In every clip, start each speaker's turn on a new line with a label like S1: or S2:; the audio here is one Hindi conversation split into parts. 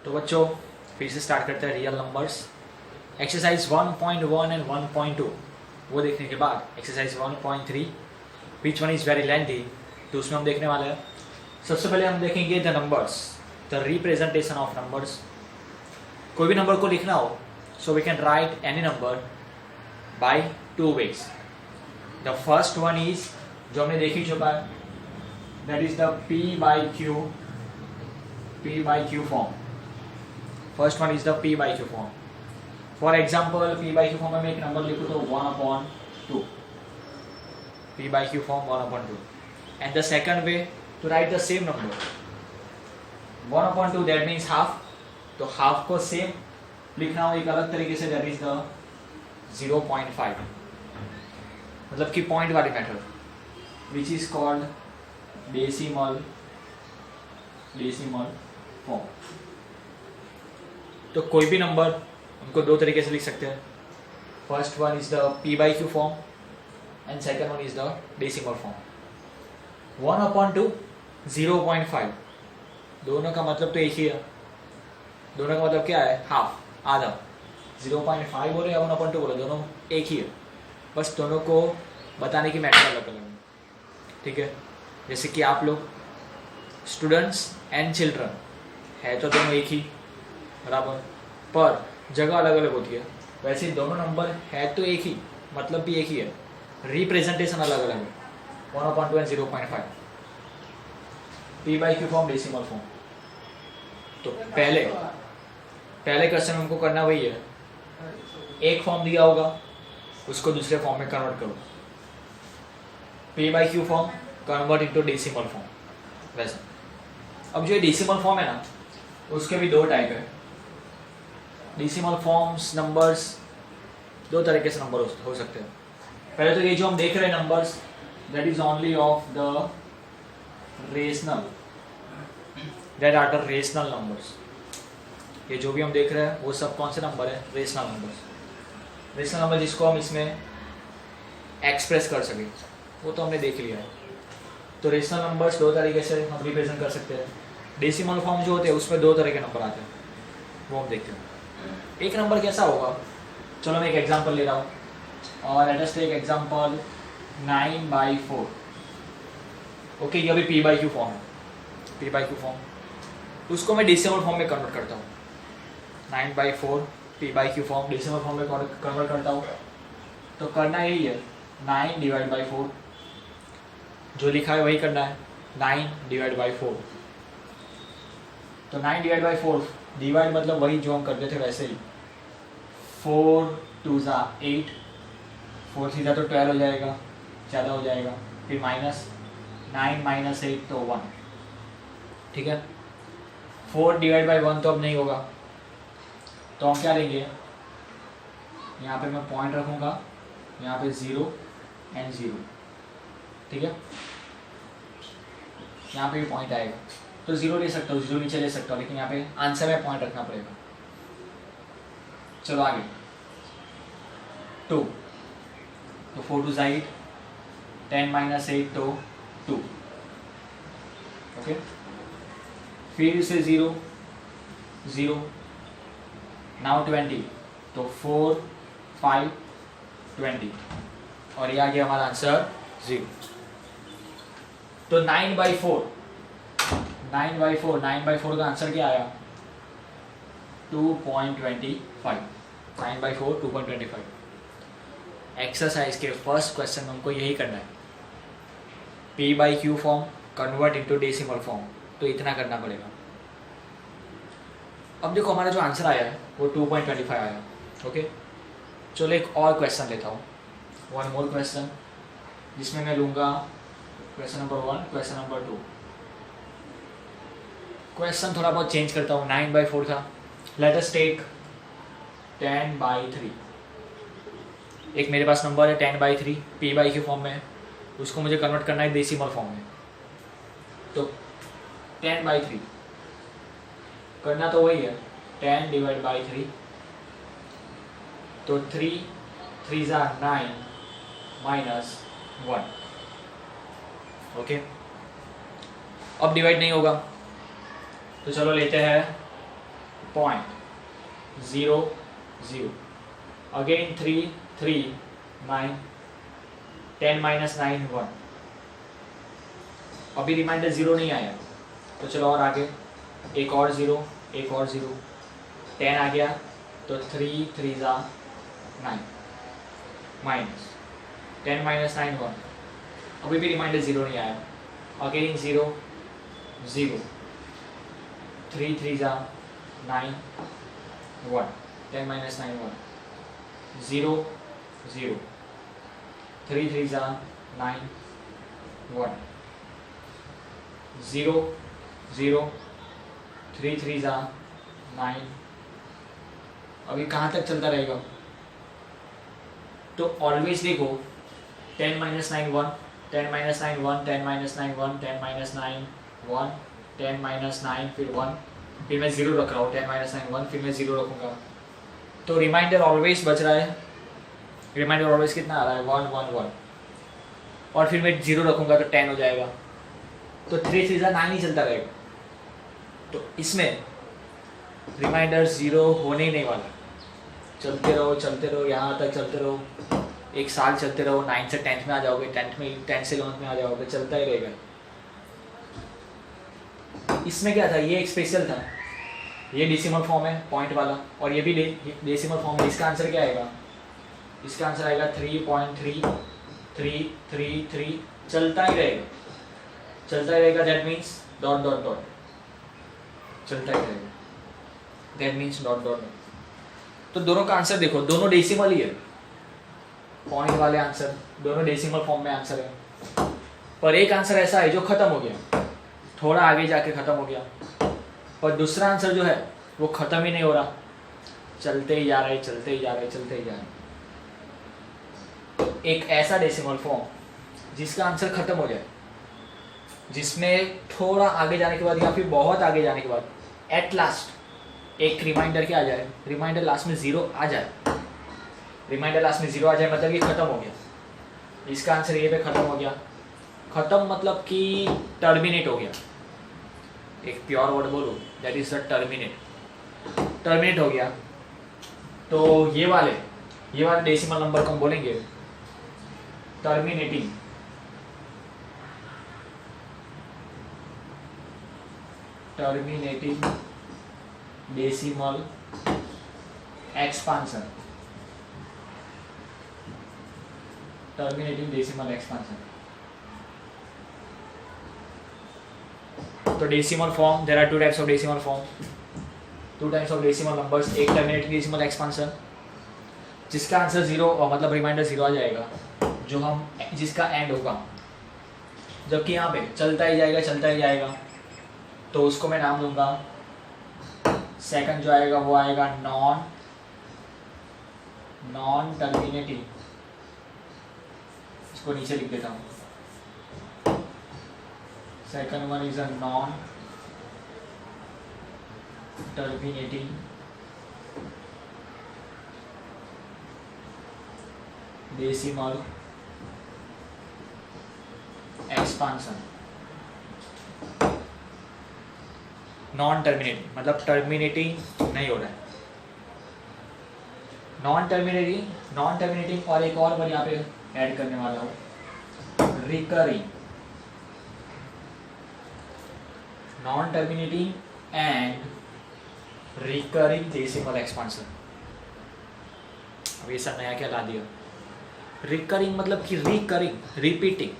S1: तो बच्चों फिर से स्टार्ट करते हैं रियल नंबर्स। एक्सरसाइज 1.1 एंड 1.2 वो देखने के बाद exercise 1.3 which one is very lengthy, तो उसमें हम देखने वाले हैं। सबसे पहले हम देखेंगे the numbers, the representation of numbers. कोई भी नंबर को लिखना हो so we can write any number by two ways. The first one is जो हमने देख ही चुका है, that is the P by Q form. First one is the P by Q form. For example, P by Q form में मैं एक नंबर लिखूँ तो 1/2. P by Q form 1/2. And the second way to write the same number, 1/2 that means half. तो half को सेम लिखना हो एक अलग तरीके से, that is the 0.5. मतलब कि पॉइंट वाली method, which is called decimal form. तो कोई भी नंबर उनको दो तरीके से लिख सकते हैं। First one is the P by Q form and second one is the decimal form. 1/2 0.5, दोनों का मतलब तो एक ही है। दोनों का मतलब क्या है? हाफ, आधा। 0.5 बोले या 1/2 बोले, दोनों एक ही है, बस दोनों को बताने की मेथड अलग अलग है। ठीक है, जैसे कि आप लोग स्टूडेंट्स एंड चिल्ड्रन है तो दोनों एक ही बराबर, पर जगह अलग अलग होती है। वैसे दोनों नंबर है तो एक ही, मतलब भी एक ही है, रिप्रेजेंटेशन अलग अलग है। 1/2 and 0.5, P by Q form, decimal form. तो पहले क्वेश्चन हमको करना वही है, एक फॉर्म दिया होगा उसको दूसरे फॉर्म में कन्वर्ट करो। P by Q form convert into decimal form. वैसे अब जो डेसिमल फॉर्म है ना, उसके भी दो टाइप है। डेसिमल फॉर्म्स नंबर्स दो तरीके से नंबर हो सकते हैं। पहले तो ये जो हम देख रहे हैं numbers, that is only of the rational, that are the rational numbers. ये जो भी हम देख रहे हैं वो सब कौन से नंबर है? Rational numbers. रेशनल नंबर जिसको हम इसमें एक्सप्रेस कर सके, वो तो हमने देख लिया है। तो रेशनल नंबर्स दो तरीके से हम रिप्रेजेंट कर सकते हैं। डेसिमल फॉर्म जो होते हैं उसमें दो तरह के नंबर आते हैं, वो हम देखते हैं। एक नंबर कैसा होगा, चलो मैं एक एग्जांपल ले रहा हूँ, और let us take example 9/4। Okay, ये अभी P by Q फॉर्म है। P by Q फॉर्म उसको मैं डेसिमल फॉर्म में कन्वर्ट करता हूँ। 9/4 P by Q form decimal form में कन्वर्ट करता हूँ। तो करना यही है, 9/4 जो लिखा है वही करना है, 9/4। तो 9/4 डिवाइड मतलब वही जो हम करते थे वैसे ही। 4 2 8, 4 3 तो 12 हो जाएगा, ज़्यादा हो जाएगा। फिर माइनस 9 - 8 तो 1। ठीक है, 4/1 तो अब नहीं होगा, तो हम क्या लेंगे, यहाँ पे मैं पॉइंट रखूँगा, यहाँ पे 0 एंड 0। ठीक है, यहाँ पे भी पॉइंट आएगा, तो 0 ले सकता हूँ, 0 नीचे ले सकता हूँ, लेकिन यहाँ पे आंसर में पॉइंट रखना पड़ेगा। चलो आगे, 2 तो 4 2 8, 10 - 8 तो 2। ओके, फिर से 0 0, नाउ 20 तो 4 5 20, और ये आ गया हमारा आंसर 0। तो 9/4 का आंसर क्या आया? 2.25। 9/4 2.25। एक्सरसाइज के फर्स्ट क्वेश्चन में हमको यही करना है, P by Q form convert into decimal form, तो इतना करना पड़ेगा। अब देखो हमारा जो आंसर आया है वो 2.25 आया। ओके, चलो एक और क्वेश्चन लेता हूँ, वन मोर क्वेश्चन, जिसमें मैं लूँगा question number 1, question number 2। Question थोड़ा बहुत चेंज करता हूँ। 9/4 था, लेट अस टेक 10/3। एक मेरे पास नंबर है 10/3 P by Q फॉर्म में, उसको मुझे कन्वर्ट करना है डेसिमल फॉर्म में। तो 10/3 करना तो वही है, 10/3, तो 3 3 9 -1। ओके, अब डिवाइड नहीं होगा, तो चलो लेते हैं 0.00 अगेन 3 3 9 10 माइनस 9 1। अभी रिमाइंडर 0 नहीं आया तो चलो और आगे एक और 0 एक और 0 10 आ गया तो 3 3 जा 9 माइनस 10 माइनस 9 1। अभी भी रिमाइंडर 0 नहीं आया अगेन 0 0 3 3 जा 9 1 10 माइनस 9 1 0 0 3 3 जा 9 1 0 0 3 3 जा 9। अभी कहाँ तक चलता रहेगा तो ऑलवेज देखो 10 minus 9 1 10 minus 9 1 10 minus 9 1 10 minus 9 1 10 minus 9 फिर 1 फिर मैं 0 रख रहा हूँ 10 माइनस 9 1 फिर मैं 0 रखूँगा तो रिमाइंडर ऑलवेज बच रहा है। रिमाइंडर ऑलवेज कितना आ रहा है 1 1 1 और फिर मैं 0 रखूँगा तो 10 हो जाएगा तो 3 3 9 ही चलता रहेगा। तो इसमें रिमाइंडर 0 होने ही नहीं वाला। चलते रहो यहाँ तक चलते रहो एक साल चलते रहो 9 से 10th में आ जाओगे 10 से 11th में आ जाओगे चलता ही रहेगा। इसमें क्या था ये एक स्पेशल था ये डेसिमल फॉर्म है पॉइंट वाला और ये भी डेसिमल फॉर्म है। इसका आंसर क्या आएगा इसका आंसर आएगा 3.3333 चलता ही रहेगा that means dot dot dot चलता ही रहेगा दैट मीन्स डॉट डॉट। तो दोनों का आंसर देखो दोनों डेसिमल ही है पॉइंट वाले आंसर दोनों डेसिमल फॉर्म में आंसर है पर एक आंसर ऐसा है जो खत्म हो गया थोड़ा आगे जाके खत्म हो गया पर दूसरा आंसर जो है वो खत्म ही नहीं हो रहा चलते ही जा रहे तो एक ऐसा डेसिमल फॉर्म जिसका आंसर खत्म हो जाए जिसमें थोड़ा आगे जाने के बाद या फिर बहुत आगे जाने के बाद एट लास्ट एक रिमाइंडर क्या आ जाए रिमाइंडर लास्ट में 0 आ जाए मतलब ये खत्म हो गया। इसका आंसर ये पे खत्म हो गया खत्म मतलब कि टर्मिनेट हो गया। एक प्योर वर्ड बोलो दैट इज द टर्मिनेट हो गया। तो ये वाले डेसिमल नंबर को हम बोलेंगे टर्मिनेटिंग डेसिमल एक्सपांशन तो decimal form there are two types of decimal numbers एक टर्मिनेटिंग डेसिमल एक्सपांशन जिसका आंसर 0 मतलब रिमाइंडर 0 आ जाएगा जिसका एंड होगा जबकि यहाँ पे चलता ही जाएगा तो उसको मैं नाम दूंगा सेकंड जो आएगा वो आएगा नॉन टर्मिनेटिंग। इसको नीचे लिख देता हूँ second one is a non terminating decimal expansion. Non terminating मतलब टर्मिनेटिंग नहीं हो रहा है नॉन टर्मिनेटिंग और एक और वर्ड यहाँ पे ऐड करने वाला हूँ recurring. Non terminating and recurring decimal expansion. अब ये सब नया क्या ला दिया रिकरिंग मतलब कि रिपीटिंग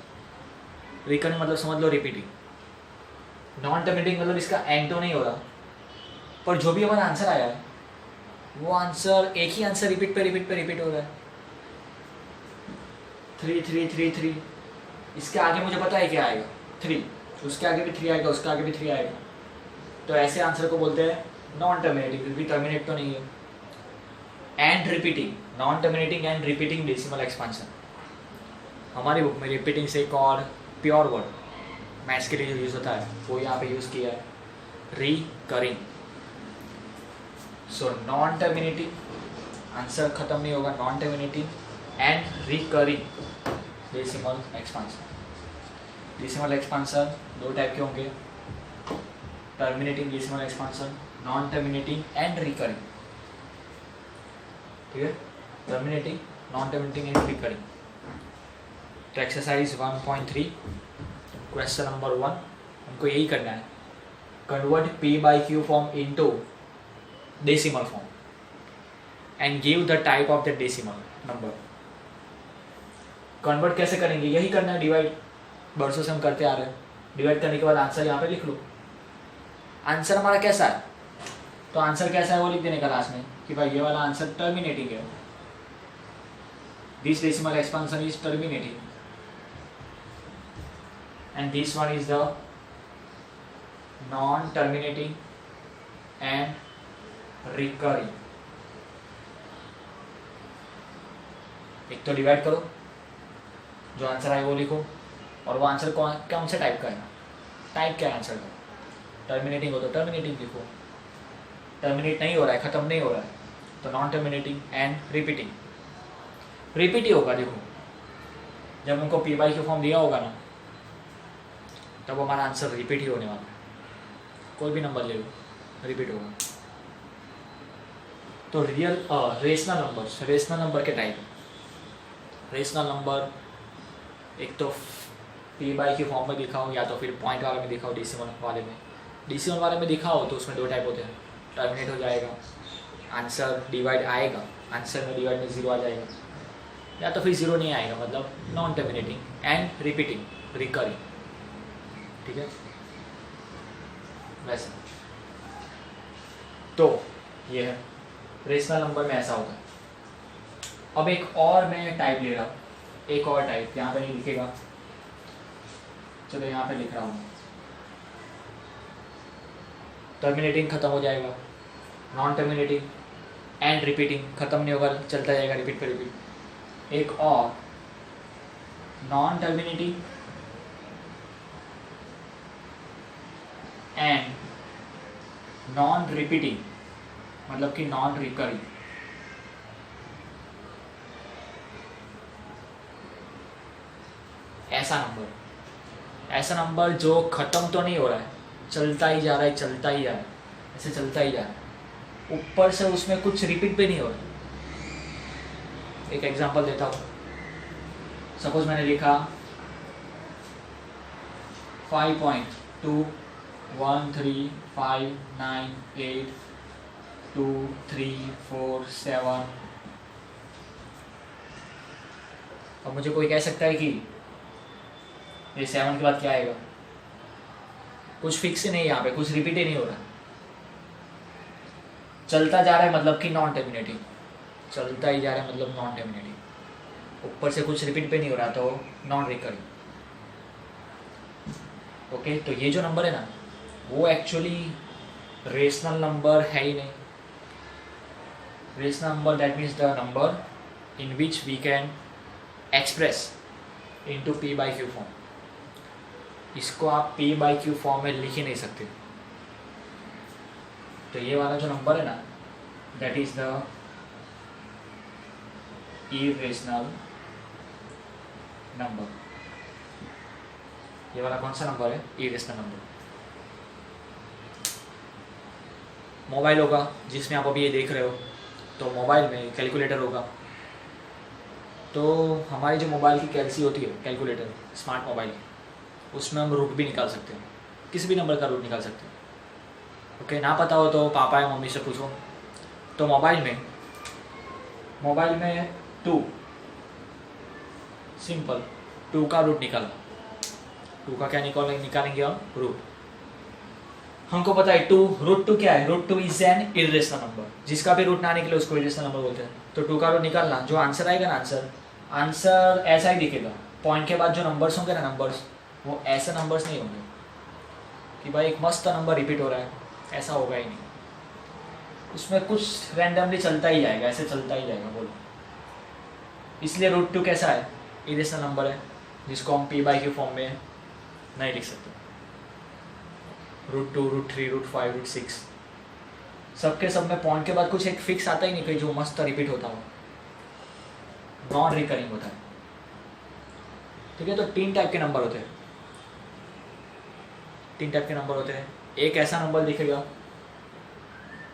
S1: मतलब समझ लो रिपीटिंग। नॉन टर्मिनेटिंग मतलब इसका एंड तो नहीं हो रहा पर जो भी हमारा आंसर आया है वो आंसर एक ही आंसर रिपीट हो रहा है 3 3 3 3। इसके आगे मुझे पता है क्या आएगा 3 उसके आगे भी 3 आएगा उसके आगे भी 3 आएगा तो ऐसे आंसर को बोलते हैं नॉन टर्मिनेटिंग क्योंकि टर्मिनेट तो नहीं है। And repeating non terminating and repeating decimal expansion हमारी बुक में रिपीटिंग से एक और प्योर वर्ड मैथ्स के लिए जो यूज़ होता है वो यहाँ पे यूज़ किया है recurring. So non terminating answer खत्म नहीं होगा non terminating and recurring decimal expansion. दो टाइप के होंगे terminating decimal expansion non terminating and recurring, ठीक है, terminating, non terminating and recurring. तो एक्सरसाइज 1.3 क्वेश्चन नंबर 1 हमको यही करना है, convert P by Q form into decimal form and give the type of the decimal number. Convert कैसे करेंगे, यही करना है, डिवाइड, बरसों से हम करते आ रहे हैं। डिवाइड करने के बाद आंसर यहाँ पे लिख लो। आंसर हमारा कैसा है, तो आंसर कैसा है वो लिख देने का लास्ट में कि भाई ये वाला आंसर टर्मिनेटिंग है, this decimal expansion is terminating and this one is the non terminating and recurring. एक तो डिवाइड करो, जो आंसर आए वो लिखो, और वो आंसर कौन से टाइप का है, टाइप क्या है आंसर का, टर्मिनेटिंग हो तो टर्मिनेटिंग लिखो, टर्मिनेट नहीं हो रहा है, खत्म नहीं हो रहा है तो non terminating and repeating. Repeat ही होगा, देखो जब उनको P by Q फॉर्म दिया होगा ना तब हमारा आंसर रिपीट ही होने वाला है, कोई भी नंबर ले लो रिपीट होगा। तो रियल रेशनल नंबर के टाइप, रेशनल नंबर एक तो P by Q फॉर्म में दिखाओ या तो फिर पॉइंट वाले में दिखाओ, डेसिमल वाले में। डेसिमल वाले में दिखाओ तो उसमें दो टाइप होते हैं, टर्मिनेट हो जाएगा, आंसर डिवाइड आएगा, आंसर में डिवाइड में 0 आ जाएगा, या तो फिर 0 नहीं आएगा, मतलब non terminating and repeating, recurring, ठीक है वैसे। तो ये है रेशनल नंबर में ऐसा होता है। अब एक और मैं टाइप ले रहा हूँ, एक और टाइप, यहाँ पे नहीं लिखेगा, चलो यहाँ पे लिख रहा हूँ। टर्मिनेटिंग खत्म हो जाएगा, नॉन टर्मिनेटिंग एंड रिपीटिंग खत्म नहीं होगा, चलता जाएगा रिपीट पे रिपीट। एक और non terminating and non repeating, मतलब कि नॉन रिकरिंग। ऐसा नंबर जो खत्म तो नहीं हो रहा है, चलता ही जा रहा है, चलता ही जा रहा है, ऐसे चलता ही जा रहा है, ऊपर से उसमें कुछ रिपीट भी नहीं हो रहा है। एक एग्जांपल देता हूँ, सपोज मैंने लिखा 5.213598234 अब मुझे कोई कह सकता है कि ये 7 के बाद क्या आएगा, कुछ फिक्स ही नहीं, यहाँ पे कुछ रिपीट ही नहीं हो रहा, चलता जा रहा है मतलब कि नॉन टर्मिनेटिंग, चलता ही जा रहा है मतलब नॉन टर्मिनेटिंग, ऊपर से कुछ रिपीट पे नहीं हो रहा तो नॉन रिकरिंग। ओके, तो ये जो नंबर है ना वो एक्चुअली रेशनल नंबर है ही नहीं। Rational number that means the number in which we can express into P by Q form. इसको आप P by Q फॉर्म में लिख ही नहीं सकते। तो ये वाला जो नंबर है ना that is the irrational number. ये वाला कौन सा नंबर है, इरेशनल नंबर। मोबाइल होगा जिसमें आप अभी ये देख रहे हो, तो मोबाइल में कैलकुलेटर होगा, तो हमारी जो मोबाइल की कैलसी होती है, कैलकुलेटर स्मार्ट मोबाइल, उसमें हम रूट भी निकाल सकते हैं, किसी भी नंबर का रूट निकाल सकते हैं। ओके, ना पता हो तो पापा या मम्मी से पूछो। तो मोबाइल में 2 सिंपल 2 का रूट निकालना, 2 का क्या निकालेंगे हम, रूट। हमको पता है रूट टू क्या है, root 2 is an irrational number, जिसका भी रूट ना निकले उसको इरेशनल नंबर बोलते हैं। तो 2 का रूट निकालना, जो आंसर आएगा ना आंसर ऐसा ही दिखेगा, पॉइंट के बाद जो नंबर्स होंगे ना नंबर्स, वो ऐसे नंबर्स नहीं होंगे कि भाई एक मस्त नंबर रिपीट हो रहा है, ऐसा होगा ही नहीं, उसमें कुछ रैंडमली चलता ही जाएगा, ऐसे चलता ही जाएगा, बोलो। इसलिए रूट 2 कैसा है, इरेशनल नंबर है, जिसको हम P by Q फॉर्म में नहीं लिख सकते। रूट 2, रूट 3, रूट 5, रूट 6 सबके सब में पॉइंट के बाद कुछ एक फिक्स आता ही नहीं, कहीं जो मस्त रिपीट होता हो, नॉन रिकरिंग होता है। ठीक है, तो 3 टाइप के नंबर होते हैं, 3 टाइप के नंबर होते हैं। एक ऐसा नंबर दिखेगा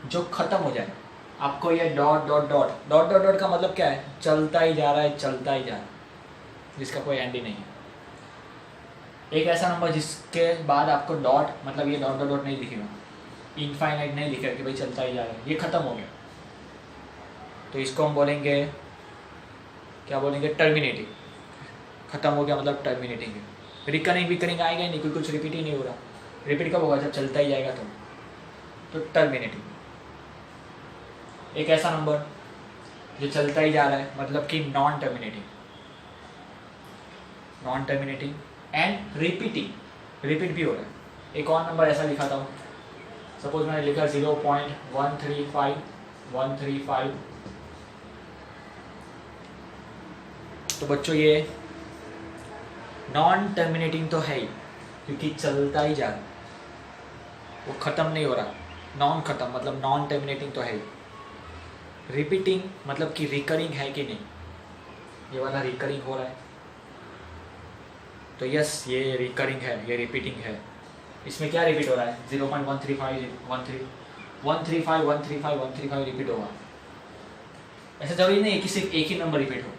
S1: जो खत्म हो जाए। आपको ये dot dot dot dot dot dot का मतलब क्या है, चलता ही जा रहा है, चलता ही जा रहा है, जिसका कोई एंड ही नहीं है। एक ऐसा नंबर जिसके बाद आपको डॉट, मतलब ये डॉट डॉट डॉट नहीं दिखेगा, इनफाइनाइट नहीं दिखेगा कि भाई चलता ही जा रहा है, ये खत्म हो गया, तो इसको हम बोलेंगे, क्या बोलेंगे, टर्मिनेटिंग। खत्म हो गया मतलब टर्मिनेटिंग है। रिकरिंग विकरिंग आएगा ही नहीं, कोई कुछ रिपीट ही नहीं हो रहा। रिपीट कब होगा, जब चलता ही जाएगा तो टर्मिनेटिंग। एक ऐसा नंबर जो चलता ही जा रहा है, मतलब कि non terminating. Non terminating and repeating, repeat भी हो रहा है। एक और नंबर ऐसा लिखा था, सपोज मैंने लिखा 0.135 तो बच्चों ये नॉन टर्मिनेटिंग तो है ही, क्योंकि चलता ही जा रहा है, वो ख़त्म नहीं हो रहा। नॉन ख़त्म मतलब नॉन टर्मिनेटिंग तो है ही। रिपीटिंग मतलब कि रिकरिंग है कि नहीं, ये वाला रिकरिंग हो रहा है, तो यस ये रिकरिंग है, ये रिपीटिंग है। इसमें क्या रिपीट हो रहा है, 0.135 रिपीट होगा। ऐसा जरूरी नहीं है कि सिर्फ एक ही नंबर रिपीट हो,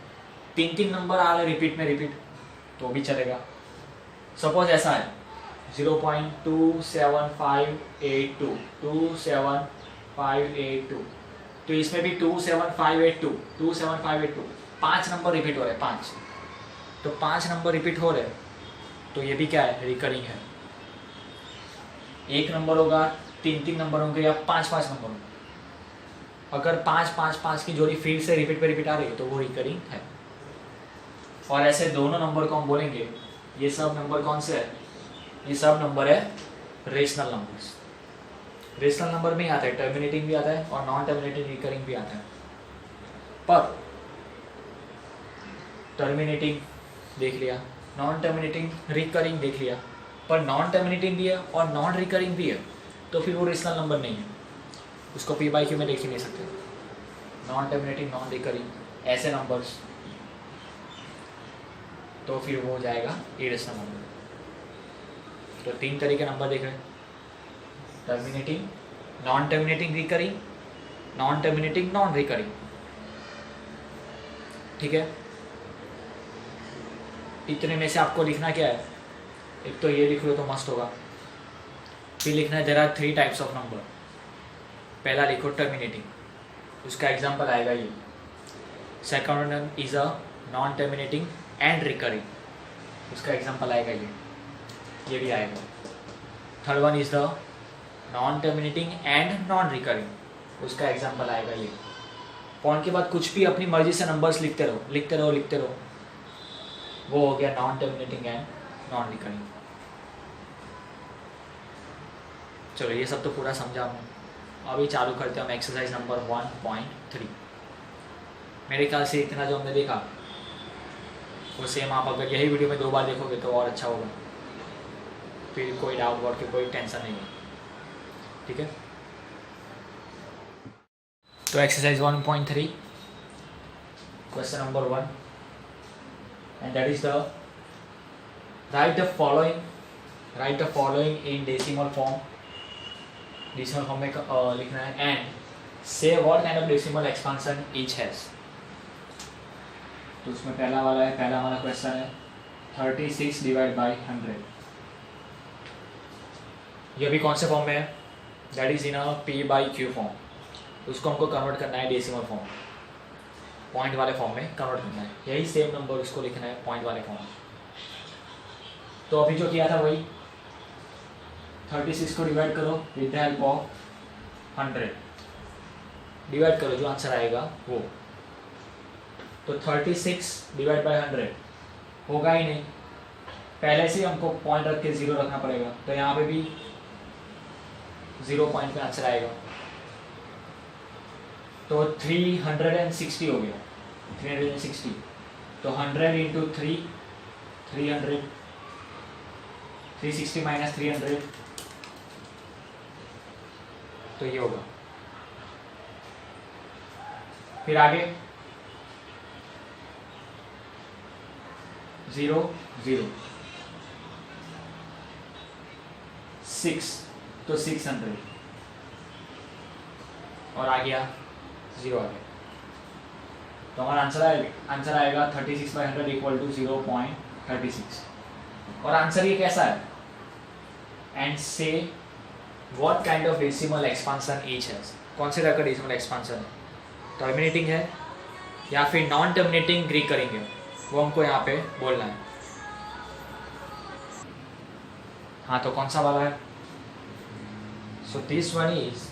S1: 3 नंबर आ रहे रिपीट में, रिपीट तो भी चलेगा। सपोज ऐसा है 0.27582 तो इसमें भी 27582 5 नंबर रिपीट हो रहे हैं, 5, तो 5 नंबर रिपीट हो रहे हैं, तो ये भी क्या है, रिकरिंग है। एक नंबर होगा, 3 नंबर होंगे, या 5 नंबर होंगे। अगर 5 की जोड़ी फिर से रिपीट पे रिपीट आ रही है तो वो रिकरिंग है। और ऐसे दोनों नंबर को हम बोलेंगे, ये सब नंबर कौन से है, ये सब नंबर है रेशनल नंबर्स। रेशनल नंबर में ही आता है, टर्मिनेटिंग भी आता है और नॉन टर्मिनेटिंग रिकरिंग भी आता है। पर टर्मिनेटिंग देख लिया, नॉन टर्मिनेटिंग रिकरिंग देख लिया, पर नॉन टर्मिनेटिंग भी है और नॉन रिकरिंग भी है, तो फिर वो रेशनल नंबर नहीं है, उसको पी बाई क्यू में देख ही नहीं सकते। नॉन टर्मिनेटिंग, नॉन रिकरिंग ऐसे नंबर्स, तो फिर वो हो जाएगा इरेशनल नंबर। तो 3 तरह के नंबर देख रहे हैं, terminating, non terminating recurring, non terminating non recurring. ठीक है, इतने में से आपको लिखना क्या है, एक तो ये लिख लो तो मस्त होगा, फिर लिखना है there are 3 types of number. पहला लिखो टर्मिनेटिंग, उसका एग्जांपल आएगा ये। Second one is a non terminating and recurring, उसका एग्जांपल आएगा ये भी आएगा। Third one is the non terminating and non recurring, उसका एग्जांपल आएगा ये। पॉइंट के बाद कुछ भी अपनी मर्जी से नंबर्स लिखते रहो, लिखते रहो, लिखते रहो, वो हो गया non terminating and non recurring. चलो ये सब तो पूरा समझा हमने, अभी चालू करते हैं हम एक्सरसाइज नंबर 1.3। मेरे ख्याल से इतना जो हमने देखा वो सेम आप अगर यही वीडियो में 2 बार देखोगे तो और अच्छा होगा, फिर कोई डाउट वाउट की कोई टेंशन नहीं है। ठीक है, तो exercise 1.3 question number 1 and that is the right the following in decimal form. Decimal form में लिखना है एंड से what kind of decimal expansion each has. तो उसमें पहला वाला क्वेश्चन है 36 डिवाइड बाई 100। ये भी कौन से फॉर्म में है, that is in a P by Q form. उसको हमको कन्वर्ट करना है डेसिमल फॉर्म, पॉइंट वाले फॉर्म में कन्वर्ट करना है। यही सेम नंबर उसको लिखना है पॉइंट वाले फॉर्म में। तो अभी जो किया था वही 36 को डिवाइड करो with the help of 100, divide करो, जो आंसर आएगा वो। तो 36 डिवाइड बाई 100 होगा ही नहीं, पहले से हमको पॉइंट रख के 0 रखना पड़ेगा, तो यहाँ पे भी 0 पॉइंट पे आंसर आएगा। तो 360 हो गया, 360। तो 100 इंटू 3, 300, 360 माइनस 300, तो ये होगा। फिर आगे 0 0, 6 तो 600, और आ गया 0 आ गया। तो हमारा आंसर आएगा 36/100 इक्वल टू 0.36। और आंसर ये कैसा है? एंड से what kind of decimal expansion each है, कौन से तरह का डेसिमल एक्सपांसन है, टर्मिनेटिंग है या फिर नॉन टर्मिनेटिंग रिकरिंग है, वो हमको यहाँ पे बोलना है। हाँ, तो कौन सा वाला है? So this one is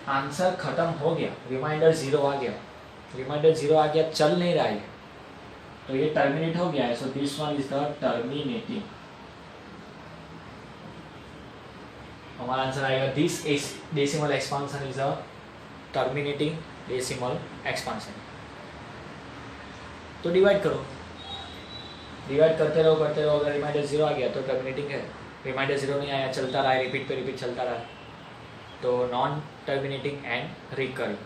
S1: answer खत्म हो गया, रिमाइंडर 0 आ गया, रिमाइंडर 0 आ गया, चल नहीं रहा है तो ये टर्मिनेट हो गया है। So this one is the terminating. हमारा आंसर आएगा this decimal expansion is a terminating decimal expansion. तो डिवाइड करो, डिवाइड करते रहो अगर रिमाइंडर 0 आ गया तो टर्मिनेटिंग है, रिमाइंडर 0 नहीं आया, चलता रहा है, रिपीट पे रिपीट चलता रहा है, तो नॉन टर्मिनेटिंग एंड रिकरिंग।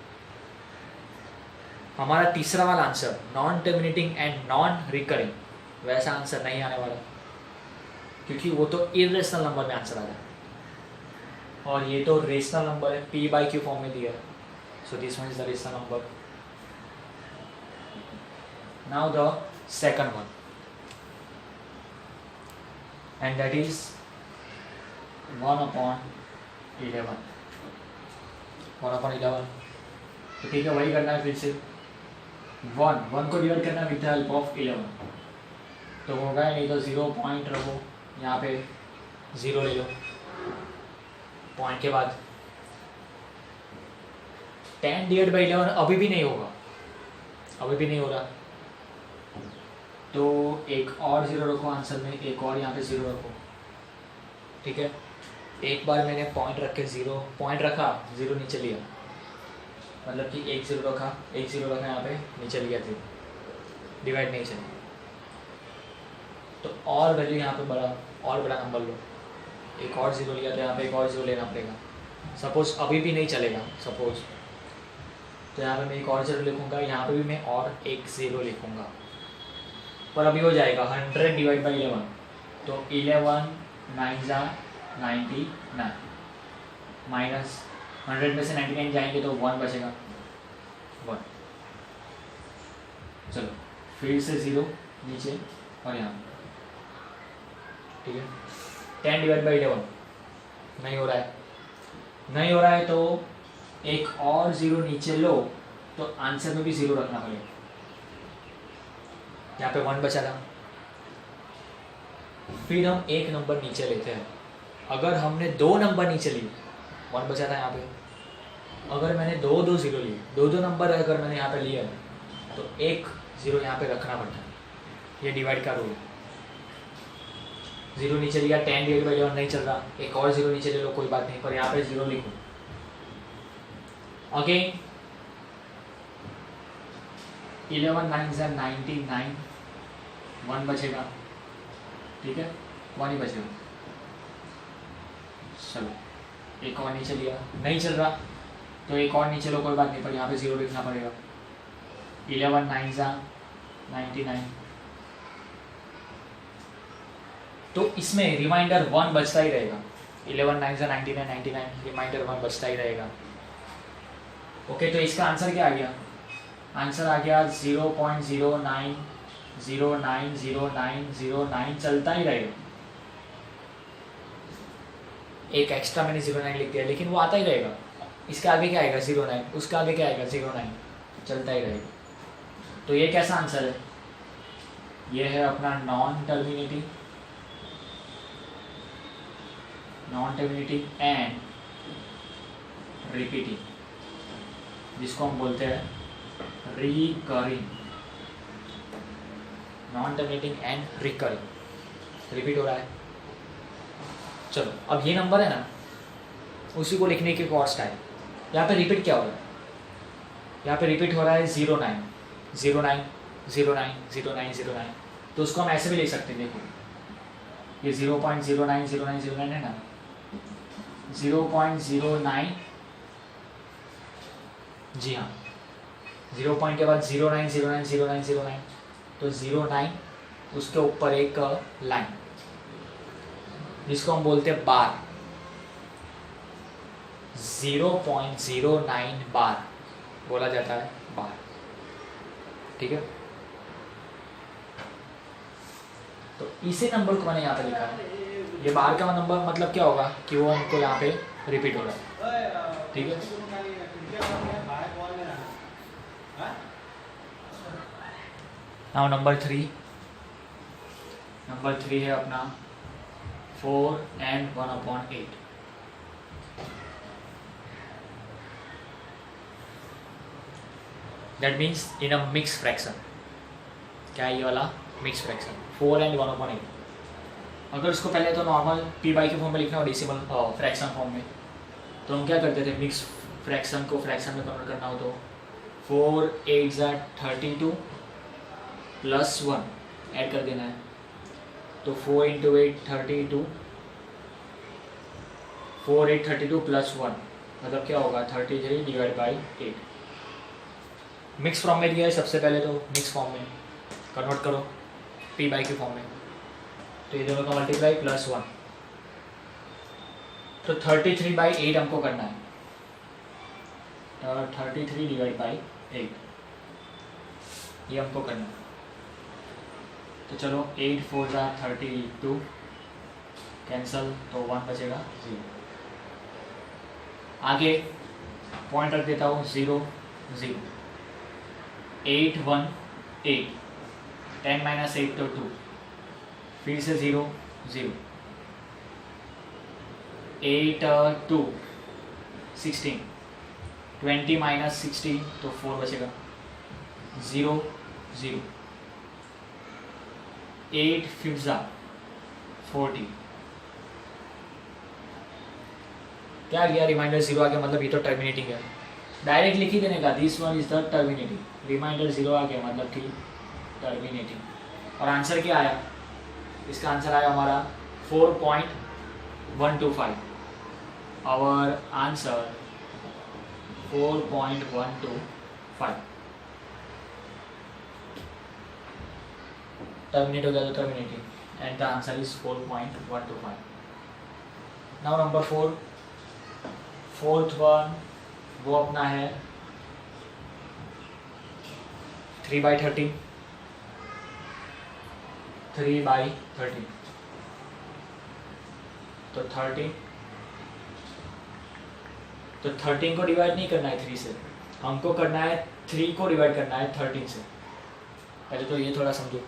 S1: हमारा तीसरा वाला answer non terminating and non recurring, वैसा आंसर नहीं आने वाला क्योंकि वो तो इरेशनल नंबर में आंसर आ जाए और ये तो रेशनल नंबर है, p/q फॉर्म में दिया है। So this one is the rational number. Now the second one and that is 1/11। 1/11 तो ठीक है, वही करना है फिर से। 1 को डिवाइड करना विद द हेल्प ऑफ 11 तो होगा नहीं तो 0 पॉइंट रखो, यहाँ पे 0 ले लो, पॉइंट के बाद 10/11 अभी भी नहीं होगा, अभी भी नहीं हो रहा, तो एक और 0 रखो आंसर में, एक और यहाँ पे 0 रखो, ठीक है। एक बार मैंने पॉइंट रख के 0 पॉइंट रखा, 0 नीचे लिया, मतलब कि एक 0 रखा यहाँ पे, नीचे लिया 0, डिवाइड नहीं चला, तो और वैल्यू यहाँ पे और बड़ा नंबर लो, एक और 0 लिया तो यहाँ पे एक और 0 लेना पड़ेगा। सपोज अभी भी नहीं चलेगा सपोज, तो यहाँ पे मैं एक और 0 लिखूँगा, यहाँ पे भी मैं और एक 0 लिखूँगा, पर अभी हो जाएगा 100 डिवाइड बाई 11 तो 11 9 जा 99 माइनस 100 में से 99 जाएंगे तो 1 बचेगा 1। चलो फिर से 0 नीचे और यहाँ, ठीक है। 10 डिवाइड बाई 11 नहीं हो रहा है, तो एक और 0 नीचे लो, तो आंसर में भी 0 रखना पड़ेगा, यहाँ पे 1 बचा था। फिर हम एक नंबर नीचे लेते हैं, अगर हमने 2 नंबर नीचे लिए, 1 बचा था यहाँ पे, अगर मैंने 2 0 लिए, 2 नंबर अगर मैंने यहाँ पे लिया तो एक 0 यहाँ पे रखना पड़ता है, ये डिवाइड का रूल। 0 नीचे लिया, 10 डिवाइड बाई 11 नहीं चल रहा, एक और 0 नीचे ले लो, कोई बात नहीं, पर यहाँ पे 0 लिखो। अगेन 11 9 जा 99, 1 बचेगा, ठीक है, 1 ही बचेगा। चलो एक और नीचे लिया, नहीं चल रहा, तो एक और नीचे लो, कोई बात नहीं, पर यहाँ पे 0 लिखना पड़ेगा। 11 9 जा 99, तो इसमें रिमाइंडर 1 बचता ही रहेगा। 11 9 जा 99 99, रिमाइंडर 1 बचता ही रहेगा। ओके, तो इसका आंसर क्या आ गया? आंसर आ गया 0.09090909 चलता ही रहेगा। एक एक्स्ट्रा मैंने 09 लिख दिया, लेकिन वो आता ही रहेगा। इसके आगे क्या आएगा? 09, उसके आगे क्या आएगा? 09, चलता ही रहेगा। तो ये कैसा आंसर है? ये है अपना नॉन टर्मिनेटिंग एंड रिपीटिंग, जिसको हम बोलते हैं recurring. Non terminating and recurring, repeat हो रहा है। चलो अब ये नंबर है ना, उसी को लिखने की एक और स्टाइल। यहाँ पे रिपीट क्या हो रहा है? यहाँ पे रिपीट हो रहा है 09 09 09 09 09। तो उसको हम ऐसे भी लिख सकते हैं, देखो ये 0.090909 है ना, 0.09, जी हाँ, 0 पॉइंट के बाद 09 09 09 09, तो 09 उसके ऊपर एक लाइन, जिसको हम बोलते हैं बार। 0.09 बार बोला जाता है बार। ठीक है, तो इसी नंबर को मैंने यहाँ पे लिखा है। ये बार का नंबर मतलब क्या होगा कि वो हमको यहाँ पे रिपीट हो रहा है। ठीक है, नाउ नंबर 3 है अपना 4 and 1/8। That means in a mix fraction. क्या है ये वाला मिक्स फ्रैक्शन 4 and 1/8। अगर इसको पहले तो नॉर्मल पी बाई के फॉर्म में लिखना हो डेसिमल फ्रैक्शन फॉर्म में, तो हम क्या करते थे, मिक्स फ्रैक्शन को फ्रैक्शन में कन्वर्ट करना हो तो 4 8 32 प्लस 1 ऐड कर देना है, तो 4 × 8 32, 4 8 32 प्लस 1 मतलब क्या होगा 33 डिवाइड बाई 8। मिक्स फॉर्म में दिया है, सबसे पहले तो मिक्स फॉर्म में कन्वर्ट करो पी बाई के फॉर्म में, तो ये दोनों का मल्टीप्लाई प्लस 1, तो 33/8 हमको करना है, 33 डिवाइड बाई 8 ये हमको करना है। तो चलो 8 4 32 कैंसल, तो 1 बचेगा 0। आगे पॉइंट रख देता हूँ 0 0, 8 1 8, 10 - 8 तो 2, फिर से 0 0, 8 2 16, 20 - 16 तो 4 बचेगा 0 0, 8 5 40। क्या गया रिमाइंडर 0 आ गया, मतलब ये तो टर्मिनेटिंग है, डायरेक्ट लिख ही देने का, this one is the terminating. Remainder 0 आ गया मतलब कि टर्मिनेटिंग। और आंसर क्या आया, इसका आंसर आया हमारा 4.125। Our answer 4.125। टर्मिनेट हो गया तो terminating, and the answer is 4.125। Now number 4, fourth one वो अपना है 3/13। 3/13 तो 13, तो 13 को डिवाइड नहीं करना है 3 से, हमको करना है 3 को डिवाइड करना है 13 से। पहले तो ये थोड़ा समझो,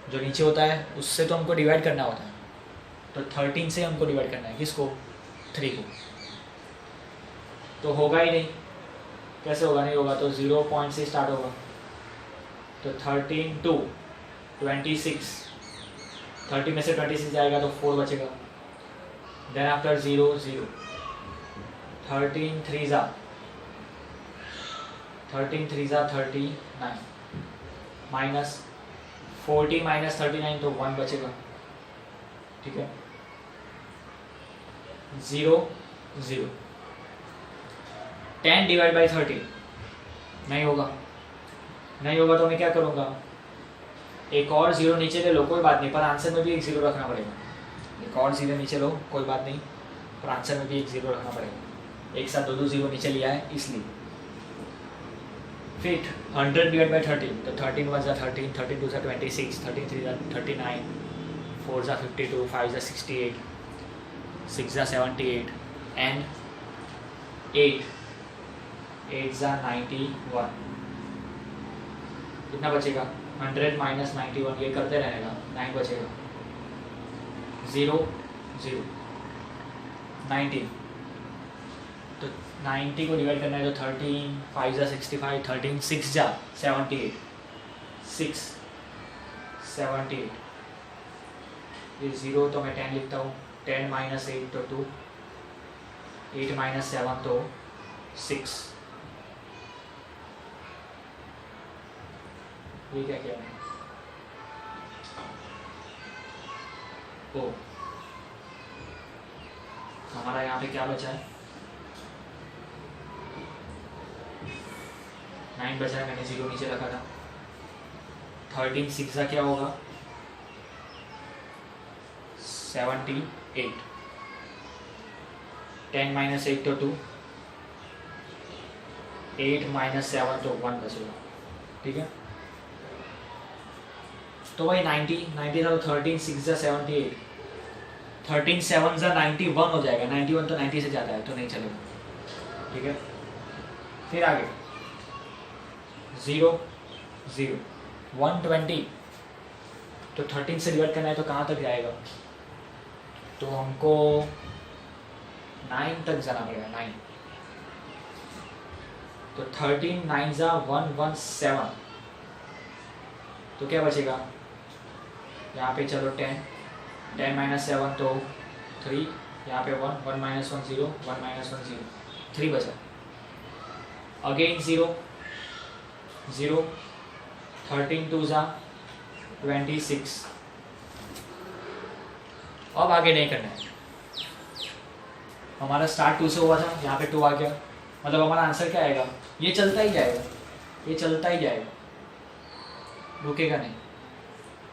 S1: जो नीचे होता है उससे तो हमको डिवाइड करना होता है, तो 13 से हमको डिवाइड करना है, किसको 3 को, तो होगा ही नहीं। कैसे होगा, नहीं होगा तो 0 पॉइंट से स्टार्ट होगा, तो 13 2 26, 30 में से 26 जाएगा तो 4 बचेगा, देन आफ्टर 0 0, 13 3 39 माइनस 40 - 39 तो 1 बचेगा। ठीक है, 0 0, 10 डिवाइड बाई 30 नहीं होगा, नहीं होगा तो मैं क्या करूँगा, एक और 0 नीचे ले लो, कोई बात नहीं, पर आंसर में भी एक 0 रखना पड़ेगा। एक और 0 नीचे लो, कोई बात नहीं, पर आंसर में भी एक 0 रखना पड़ेगा। एक साथ 2 0 नीचे लिया है इसलिए। फिर 100 डिवाइड बाई 30, तो 13 1 13, 13 2 26, 13 3 39, 4 52, 5 68, 6 78, एंड 8 91। कितना बचेगा, 100 - 91, ये करते रहेगा, 9 बचेगा, 0 0, 90, तो 90 को डिवाइड करना है तो 13 5 65, 13 6 78, 6 78, ये 0 तो मैं 10 लिखता हूँ, 10 - 8 तो 2, 8 - 7 तो 6। ये क्या किया मैंने, ओ हमारा यहाँ पे क्या बचा है, 9 बचा है, मैंने 0 नीचे रखा था। 13 6 क्या होगा, 78, 10 माइनस 8 तो 2, 8 माइनस 7 तो 1 बचेगा, ठीक है। तो भाई 90 था तो 13 6 जा 78, 13 7 जा 91 हो जाएगा, 91 तो 90 से ज़्यादा है तो नहीं चलेगा, ठीक है। फिर आगे 0 0 120, तो 13 से डिवाइड करना है तो कहाँ तक जाएगा, तो हमको 9 तक जाना पड़ेगा, 9। तो 13 9 जा 117, तो क्या बचेगा यहाँ पे, चलो 10 माइनस 7 तो 3, यहाँ पे 1 माइनस 1 0, 1 माइनस 1 0, 3 बचा। अगेन 0 0, 13 2 जा 26। अब आगे नहीं करना है, हमारा स्टार्ट 2 से हुआ था, यहाँ पे 2 आ गया, मतलब हमारा आंसर क्या आएगा, ये चलता ही जाएगा, ये चलता ही जाएगा, रुकेगा नहीं।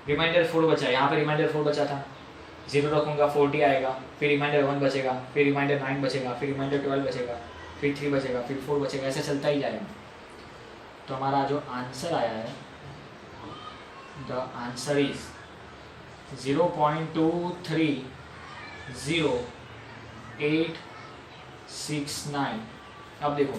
S1: रिमाइंडर 4 बचा है, यहाँ पे रिमाइंडर 4 बचा था, 0 रखूँगा 40 आएगा, फिर रिमाइंडर 1 बचेगा, फिर रिमाइंडर 9 बचेगा, फिर रिमाइंडर 12 बचेगा, फिर 3 बचेगा, फिर 4 बचेगा, ऐसे चलता ही जाएगा। तो हमारा जो आंसर आया है, द आंसर इज 0.230869। अब देखो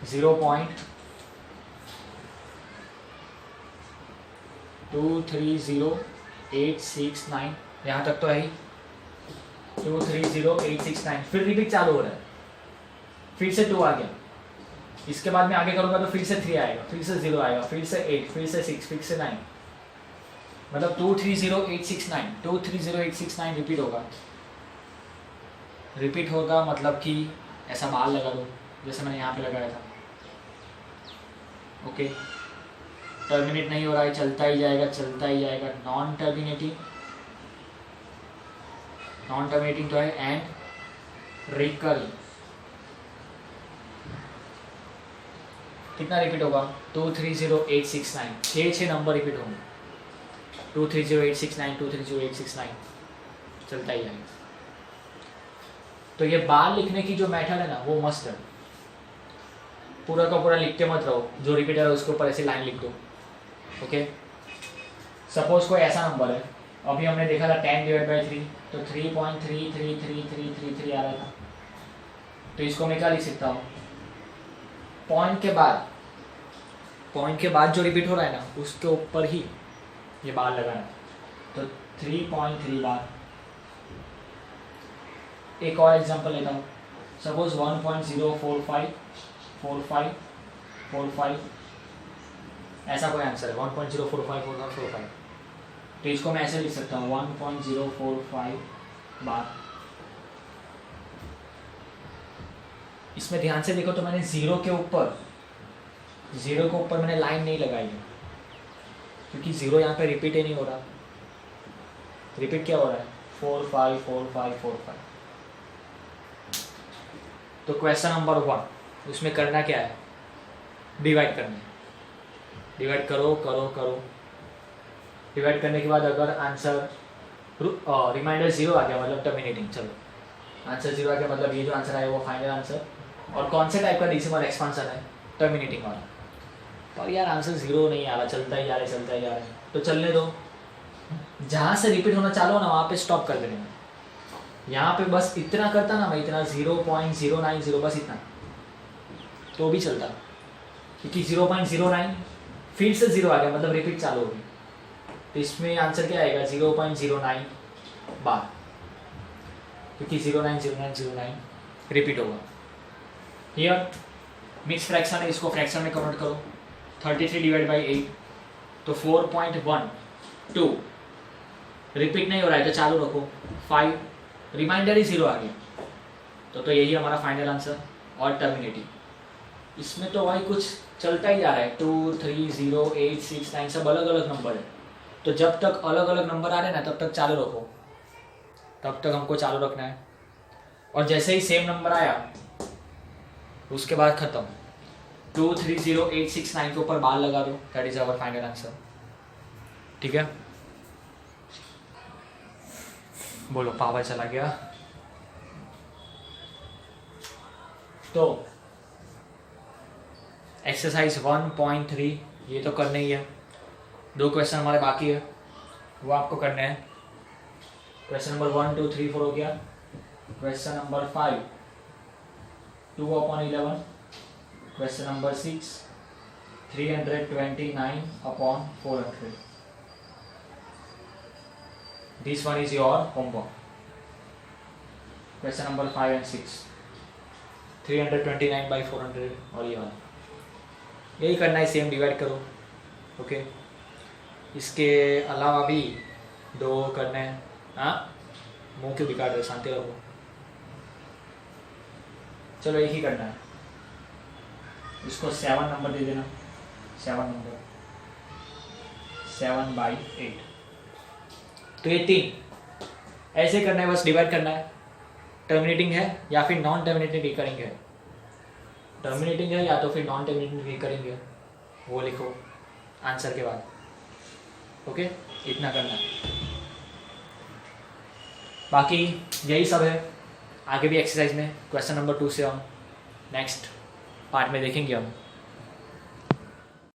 S1: 0.230869, यहाँ तक तो है ही, 230869, फिर रिपीट चालू हो रहा है, फिर से 2 आ गया, इसके बाद में आगे करूँगा तो फिर से 3 आएगा, फिर से 0 आएगा, फिर से 8, फिर से 6, फिर से 9, मतलब 230869, 230869 रिपीट होगा। रिपीट होगा मतलब कि ऐसा बाल लगा दो जैसे मैंने यहाँ पे लगाया था, ओके। टर्मिनेट नहीं हो रहा है, चलता ही जाएगा, चलता ही जाएगा। नॉन टर्मिनेटिंग तो है, एंड रिकरिंग। कितना रिपीट होगा, 230869, 6 नंबर रिपीट होंगे, 230869, 230869, चलता ही जाएगा। तो ये बाल लिखने की जो मेथड है ना वो मस्त है, पूरा का पूरा लिख के मत रहो, जो रिपीटर है उसके ऊपर ऐसी लाइन लिख दो, ओके। सपोज कोई ऐसा नंबर है, अभी हमने देखा था 10/3, तो 3.33333 आ रहा था, तो इसको मैं क्या लिख सकता हूँ, पॉइंट के बाद जो रिपीट हो रहा है ना उसके ऊपर ही ये बार लगाना है, तो 3.3 बार। एक और एग्जांपल लेता हूँ, सपोज 1.0454545, ऐसा कोई आंसर है 1.0454545, तो इसको मैं ऐसे लिख सकता हूँ 1.045 बार। इसमें ध्यान से देखो तो मैंने जीरो के ऊपर मैंने लाइन नहीं लगाई है, क्योंकि 0 यहाँ पे रिपीट ही नहीं हो रहा। रिपीट क्या हो रहा है, 4 5 4 5 4 5। तो क्वेश्चन नंबर 1, उसमें करना क्या है, डिवाइड करना है, डिवाइड करो करो करो। डिवाइड करने के बाद अगर आंसर रिमाइंडर 0 आ गया मतलब टर्मिनेटिंग, चलो आंसर 0 आ गया मतलब ये जो आंसर आया वो फाइनल आंसर। और कौन से टाइप का डेसिमल एक्सपांशन है, टर्मिनेटिंग वाला। और यार आंसर 0 नहीं आ रहा, चलता ही जा रहा है, तो चलने दो, जहाँ से रिपीट होना चालू हो ना वहाँ पे स्टॉप कर देना। यहाँ पे बस इतना करता ना मैं, इतना 0.090 बस इतना, तो भी चलता, क्योंकि 0.09 फिर से 0 आ गया मतलब रिपीट चालू हो गई, तो इसमें आंसर क्या आएगा 0.09 बार, क्योंकि 090909 रिपीट होगा। हियर मिक्स फ्रैक्शन है, इसको फ्रैक्शन में कन्वर्ट करो, 33/8, तो 4.12 रिपीट नहीं हो रहा है तो चालू रखो, 5 रिमाइंडर ही 0 आ गया, तो यही हमारा फाइनल आंसर। और टर्मिनेटिंग, इसमें तो भाई कुछ चलता ही जा रहा है, 2 3 0 8 6 9 सब अलग अलग नंबर है, तो जब तक अलग अलग नंबर आ रहे हैं ना तब तक चालू रखो, तब तक हमको चालू रखना है। और जैसे ही सेम नंबर आया उसके बाद खत्म, 2 3 0 8 6 9 के ऊपर बार लगा दो, that is our final answer. ठीक है, बोलो पावर चला गया। तो एक्सरसाइज 1.3 ये तो करना ही है। 2 क्वेश्चन हमारे बाकी है, वो आपको करने हैं। क्वेश्चन नंबर 1, 2, 3, 4 हो गया। Question number 5 2/11। Question number 6 329/400। This one is your homework. Question number 5 and 6 329/400 और ये वाला यही करना है, सेम डिवाइड करो। ओके, इसके अलावा भी 2 करने हैं। हाँ, मुंह क्यों बिगाड़ रहे, शांति रहो। चलो एक ही करना है, इसको 7 नंबर दे देना। 7 नंबर 7/8 तो ये 3 ऐसे करना है, बस डिवाइड करना है। टर्मिनेटिंग है या फिर नॉन टर्मिनेटिंग रिकरिंग है, टर्मिनेटिंग है या तो फिर नॉन टर्मिनेटिंग रिकरिंग है, वो लिखो आंसर के बाद। ओके, इतना करना है, बाकी यही सब है। आगे भी एक्सरसाइज में क्वेश्चन नंबर 2 से हम नेक्स्ट पार्ट में देखेंगे हम।